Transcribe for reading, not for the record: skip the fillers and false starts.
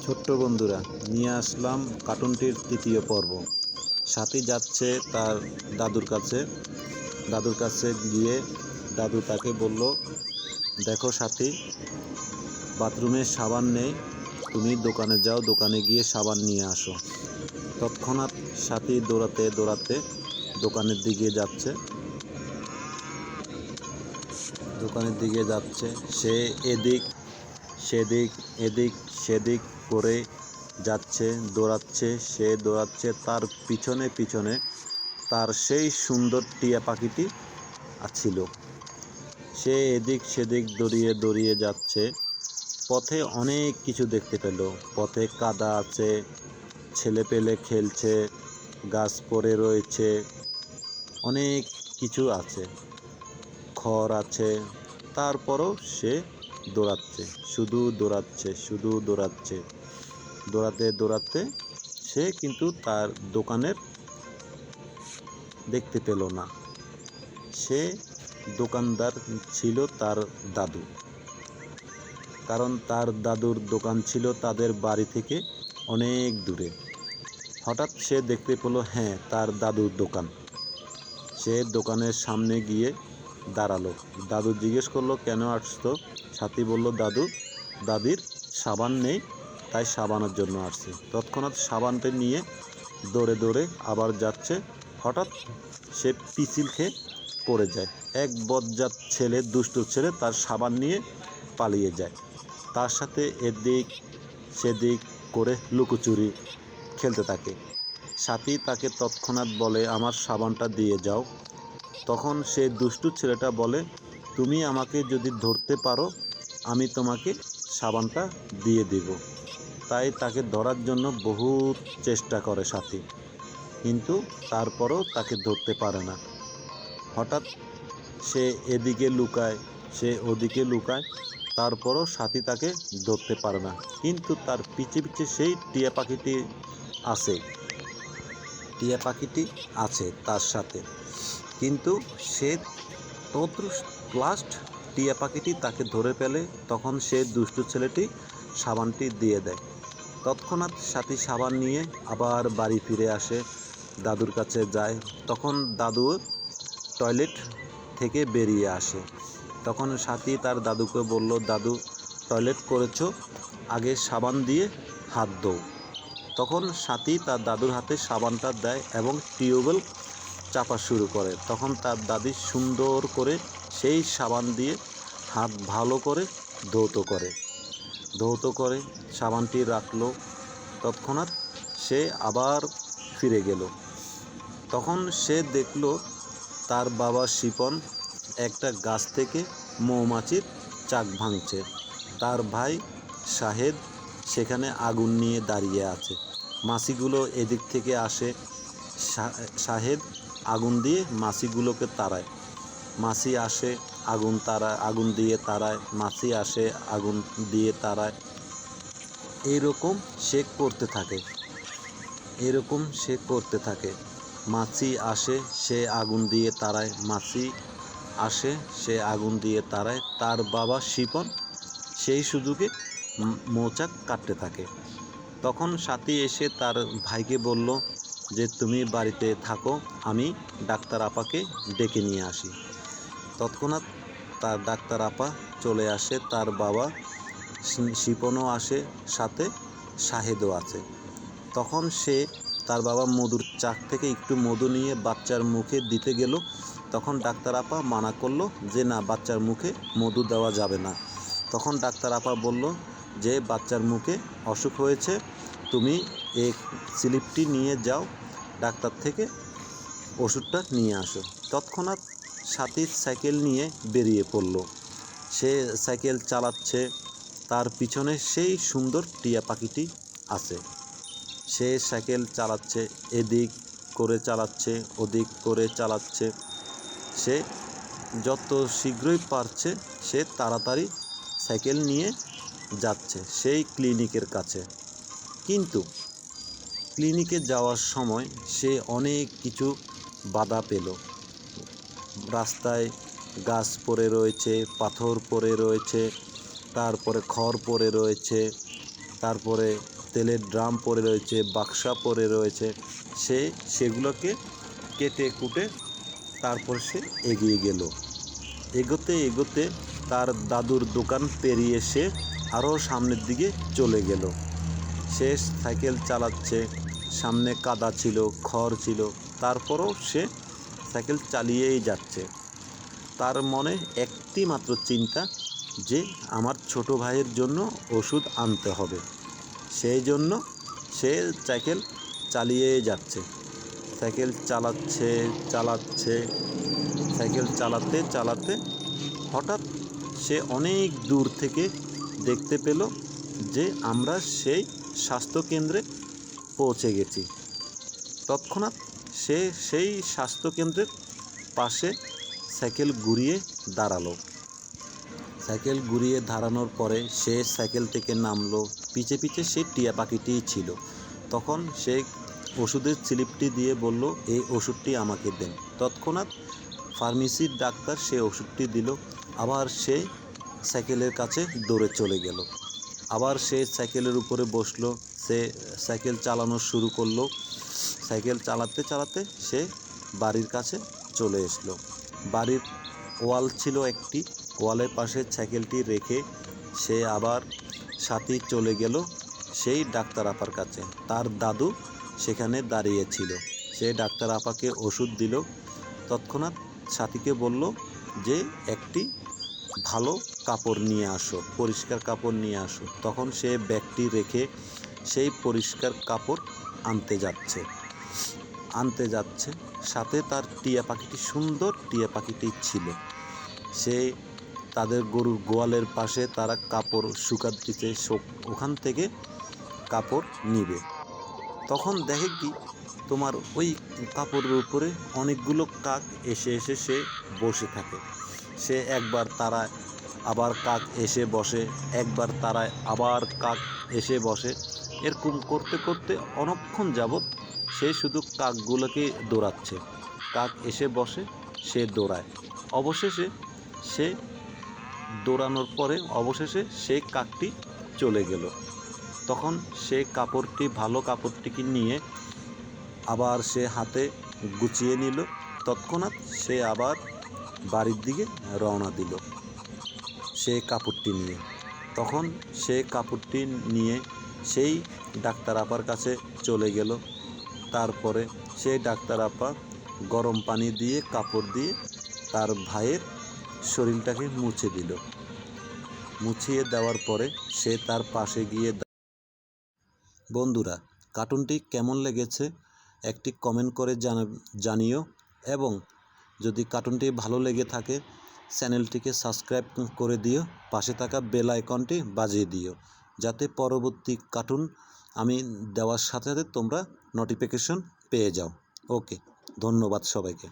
ছোট্ট বন্ধুরা, নিয়ে আসলাম কার্টুনটির তৃতীয় পর্ব। সাথী যাচ্ছে তার দাদুর কাছে গিয়ে দাদু তাকে বলল, দেখো সাথী, বাথরুমে সাবান নেই, তুমি দোকানে যাও, দোকানে গিয়ে সাবান নিয়ে আসো। তৎক্ষণাৎ সাথী দৌড়াতে দৌড়াতে দোকানের দিকে যাচ্ছে। সে এদিক এদিক সেদিক করে যাচ্ছে, দৌড়াচ্ছে। তার পিছনে পিছনে তার সেই সুন্দর টিয়া পাখিটি ছিল। সে এদিক সেদিক দৌড়িয়ে যাচ্ছে। পথে অনেক কিছু দেখতে পেল। পথে কাদা আছে, ছেলেপেলে খেলছে, গাছ পড়ে রয়েছে, অনেক কিছু আছে, খড় আছে। তারপরও সে দৌড়াতে সে কিন্তু তার দোকানের দেখতে পেল না। সে দোকানদার ছিল তার দাদু, কারণ তার দাদুর দোকান ছিল তাদের বাড়ি থেকে অনেক দূরে। হঠাৎ সে দেখতে পেল, হ্যাঁ, তার দাদুর দোকান। সে দোকানের সামনে গিয়ে দাঁড়ালো। দাদু জিজ্ঞেস করলো, কেন আসছো? সাথী বলল, দাদির সাবান নেই, তাই সাবানের জন্য আসছে। তৎক্ষণাৎ সাবানটা নিয়ে দৌড়ে আবার যাচ্ছে। হঠাৎ সে পিছল খেয়ে পড়ে যায়। এক বজ্জাত ছেলে, দুষ্ট ছেলে, তার সাবান নিয়ে পালিয়ে যায়। তার সাথে এদিক সেদিক করে লুকোচুরি খেলতে থাকে। সাথী তাকে তৎক্ষণাৎ বলে, আমার সাবানটা দিয়ে যাও। তখন সে দুষ্টু ছেলেটা বলে, তুমি আমাকে যদি ধরতে পারো, আমি তোমাকে সাবানটা দিয়ে দেব। তাই তাকে ধরার জন্য বহুত চেষ্টা করে সাথী, কিন্তু তারপরও তাকে ধরতে পারে না। হঠাৎ সে এদিকে লুকায়, সে ওদিকে লুকায়, তারপরও সাথী তাকে ধরতে পারে না। কিন্তু তার পিছে পিছে সেই টিয়া পাখিটি আছে তার সাথে। কিন্তু সে লাস্ট টিয়া পাখিটি তাকে ধরে ফেলে। তখন সে দুষ্টু ছেলেটি সাবানটি দিয়ে দেয়। তৎক্ষণাৎ সাথী সাবান নিয়ে আবার বাড়ি ফিরে আসে, দাদুর কাছে যায়। তখন দাদু টয়লেট থেকে বেরিয়ে আসে। তখন সাথী তার দাদুকে বলল, দাদু, টয়লেট করেছো, আগে সাবান দিয়ে হাত ধোও। তখন সাথী তার দাদুর হাতে সাবানটা দেয় এবং টিউবওয়েল চাপা শুরু করে। তখন তার দাদি সুন্দর করে সেই সাবান দিয়ে হাত ভালো করে ধৌত করে সাবানটি রাখলো। তৎক্ষণাৎ সে আবার ফিরে গেল। তখন সে দেখল তার বাবা শিপন একটা গাছ থেকে মৌমাছির চাক ভাঙছে। তার ভাই শাহেদ সেখানে আগুন নিয়ে দাঁড়িয়ে আছে। মাছিগুলো এদিক থেকে আসে। শাহেদ আগুন দিয়ে মাছিগুলোকে তাড়ায়। মাছি আসে, আগুন দিয়ে তাড়ায়। মাছি আসে, আগুন দিয়ে তাড়ায়। এইরকম সে করতে থাকে। মাছি আসে, সে আগুন দিয়ে তাড়ায়। মাছি আসে, সে আগুন দিয়ে তাড়ায়। তার বাবা শিপন সেই সুযোগে মৌচাক কাটতে থাকে। তখন সাথী এসে তার ভাইকে বলল যে, তুমি বাড়িতে থাকো, আমি ডাক্তার আপাকে ডেকে নিয়ে আসি। তৎক্ষণাৎ তার ডাক্তার আপা চলে আসে। তার বাবা শিপনও আসে, সাথে শাহেদও আছে। তখন তার বাবা মধুর চাক থেকে একটু মধু নিয়ে বাচ্চার মুখে দিতে গেল। তখন ডাক্তার আপা মানা করলো যে, না, বাচ্চার মুখে মধু দেওয়া যাবে না। তখন ডাক্তার আপা বলল যে, বাচ্চার মুখে অসুখ হয়েছে, তুমি এই স্লিপটি নিয়ে যাও, ডাক্তার থেকে ওষুধটা নিয়ে আসো। তৎক্ষণাৎ সাথী সাইকেল নিয়ে বেরিয়ে পড়ল। সে সাইকেল চালাচ্ছে, তার পিছনে সেই সুন্দর টিয়া পাখিটি আছে। সে সাইকেল চালাচ্ছে, এদিক করে চালাচ্ছে, ওদিক করে চালাচ্ছে। সে যত শীঘ্রই পারছে সে তাড়াতাড়ি সাইকেল নিয়ে যাচ্ছে সেই ক্লিনিকের কাছে। কিন্তু ক্লিনিকে যাওয়ার সময় সে অনেক কিছু বাধা পেল। রাস্তায় গাছ পড়ে রয়েছে, পাথর পড়ে রয়েছে, তারপরে খড় পড়ে রয়েছে, তারপরে তেলের ড্রাম পড়ে রয়েছে, বাক্সা পড়ে রয়েছে, সে সেগুলোকে কেটে কুটে তারপর সে এগিয়ে গেল। এগোতে এগোতে তার দাদুর দোকান পেরিয়ে সে আরও সামনের দিকে চলে গেল। সে সাইকেল চালাচ্ছে, সামনে কাদা ছিল, খড় ছিল, তারপরও সে সাইকেল চালিয়েই যাচ্ছে। তার মনে একটি মাত্র চিন্তা যে আমার ছোট ভাইয়ের জন্য ওষুধ আনতে হবে। সেই জন্য সে সাইকেল চালিয়েই যাচ্ছে। সাইকেল চালাচ্ছে সাইকেল চালাতে চালাতে হঠাৎ সে অনেক দূর থেকে দেখতে পেল যে আমরা সেই স্বাস্থ্যকেন্দ্রে পৌঁছে গেছি। তৎক্ষণাৎ সে সেই স্বাস্থ্যকেন্দ্রের পাশে সাইকেল ঘুরিয়ে দাঁড়ালো। সাইকেল ঘুরিয়ে দাঁড়ানোর পরে সে সাইকেল থেকে নামলো। পিছে পিছে সে টিয়া পাখিটিই ছিল। তখন সে ওষুধের স্লিপটি দিয়ে বলল, এই ওষুধটি আমাকে দেন। তৎক্ষণাৎ ফার্মেসির ডাক্তার সে ওষুধটি দিল। আবার সে সাইকেলের কাছে দৌড়ে চলে গেল। আবার সে সাইকেলের উপরে বসলো, সে সাইকেল চালানো শুরু করলো। সাইকেল চালাতে চালাতে সে বাড়ির কাছে চলে আসলো। বাড়ির ওয়াল ছিল একটি, ওয়ালের পাশে সাইকেলটি রেখে সে আবার সাথী চলে গেল সেই ডাক্তার আপার কাছে। তার দাদু সেখানে দাঁড়িয়েছিল। সে ডাক্তার আপাকে ওষুধ দিল। তৎক্ষণাৎ সাথীকে বলল যে একটি ভালো কাপড় নিয়ে আসো, পরিষ্কার কাপড় নিয়ে আসো। তখন সে ব্যাগটি রেখে সেই পরিষ্কার কাপড় আনতে যাচ্ছে। সাথে তার টিয়া পাখিটি, সুন্দর টিয়া পাখিটি ছিল। সে তাদের গরুর গোয়ালের পাশে তারা কাপড় শুকাতে দিতে, ওখান থেকে কাপড় নিবে। তখন দেখে কি, তোমার ওই কাপড়ের উপরে অনেকগুলো কাক এসে এসে সে বসে থাকে। সে একবার তারায়, আবার কাক এসে বসে, একবার তারায়, আবার কাক এসে বসে। এরকম করতে করতে অনেকক্ষণ যাবৎ সে শুধু কাকগুলোকে দৌড়াচ্ছে। কাক এসে বসে, সে দৌড়ায়। অবশেষে সে দৌড়ানোর পরে সেই কাকটি চলে গেল। তখন সে কাপড়টি, ভালো কাপড়টিকে নিয়ে আবার সে হাতে গুছিয়ে নিল। তৎক্ষণাৎ সে আবার বাড়ির দিকে রওনা দিল সে কাপড়টি নিয়ে। তখন সে কাপড়টি নিয়ে সেই ডাক্তার আপার কাছে চলে গেল। তারপরে সেই ডাক্তার আপা গরম পানি দিয়ে, কাপড় দিয়ে তার ভাইয়ের শরীরটাকে মুছে দিল। মুছিয়ে দেওয়ার পরে সে তার পাশে গিয়ে, বন্ধুরা, কার্টুনটি কেমন লেগেছে একটি কমেন্ট করে জানিও। এবং যদি কার্টুনটি ভালো লেগে থাকে চ্যানেলটিকে সাবস্ক্রাইব করে দিও, পাশে থাকা বেল আইকনটি বাজিয়ে দিও, যাতে পরবর্তী কার্টুন আমি দেওয়ার সাথে সাথে তোমরা নোটিফিকেশন পেয়ে যাও। ওকে, ধন্যবাদ সবাইকে।